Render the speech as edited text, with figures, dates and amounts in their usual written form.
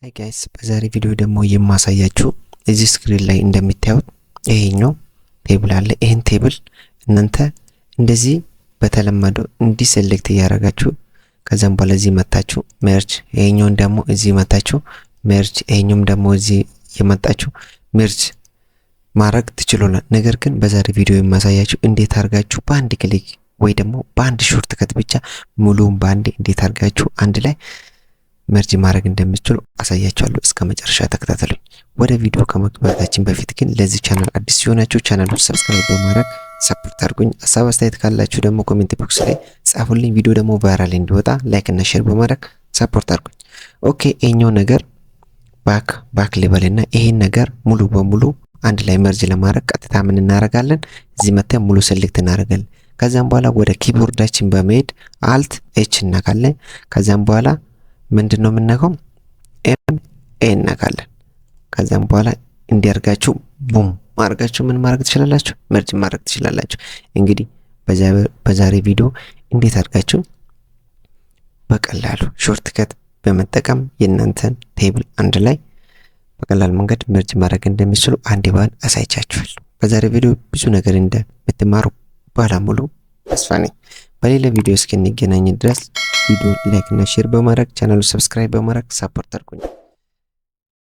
ሃይ ጋይስ በዛሬ ቪዲዮ ደግሞ የማሳያችሁ እዚህ ስክሪን ላይ እንደምታዩት ይሄኛው ቴብል አለ። ይሄን ቴብል እናንተ እንደዚህ በተለመደው እንዲ ሴሌክት ያደርጋችሁ ከዛም በኋላ እዚህ መጣችሁ ሜርጅ፣ ይሄኛውን ደግሞ እዚህ መጣችሁ ሜርጅ፣ ይሄኛውም ደግሞ እዚህ የመጣችሁ ሜርጅ ማድረግ ትችላላችሁ። ነገር ግን በዛሬ ቪዲዮ የማሳያችሁ እንዴት አድርጋችሁ በአንድ ክሊክ ወይ ደግሞ በአንድ ሾርት ከት ብቻ ሙሉውን በአንድ እንዴት አድርጋችሁ አንድ ላይ መርጅ ማድረግ እንደምትችሉ አሳያችኋለሁ። እስከ መጨረሻ ተከታተሉኝ። ወደ ቪዲዮ ከመግባታችን በፊት ግን ለዚህ ቻናል አዲስ ሲሆናችሁ ቻናሉን ሰብስክራይብ በማድረግ ሰፖርት አድርጉኝ። ሀሳብ አስተያየት ካላችሁ ደግሞ ኮሜንት ቦክስ ላይ ጻፉልኝ። ቪዲዮ ደግሞ ቫይራል እንዲወጣ ላይክ እና ሼር በማድረግ ሰፖርት አድርጉኝ። ኦኬ ይሄኛው ነገር ባክ ሌበልና ይሄን ነገር ሙሉ በሙሉ አንድ ላይ መርጅ ለማድረግ ቀጥታ ምን እናደርጋለን? እዚህ መተን ሙሉ ሴሌክት እናደርጋለን። ከዛም በኋላ ወደ ኪቦርዳችን በመሄድ አልት ኤች እናካለን። ከዛም በኋላ ምንድነው የምንነካው? ኤም ኤ እናካለን። ከዛም በኋላ እንዲያርጋችሁ ቡም ማርጋችሁ ምን ማድረግ ትችላላችሁ? መርጅ ማድረግ ትችላላችሁ። እንግዲህ በዛሬ ቪዲዮ እንዴት አድርጋችሁ በቀላሉ ሾርት ከት በመጠቀም የእናንተን ቴብል አንድ ላይ በቀላል መንገድ መርጅ ማድረግ እንደምትችሉ አንድ ባል አሳይቻችኋለሁ። በዛሬ ቪዲዮ ብዙ ነገር እንደምትማሩ ባለሙሉ ተስፋ ነኝ። በሌላ ቪዲዮ እስክንገናኝ ድረስ ቪዲዮ ላይክ እና ሼር በማድረግ ቻናሉን ሰብስክራይብ በማድረግ ሰፖርት አድርጉኝ።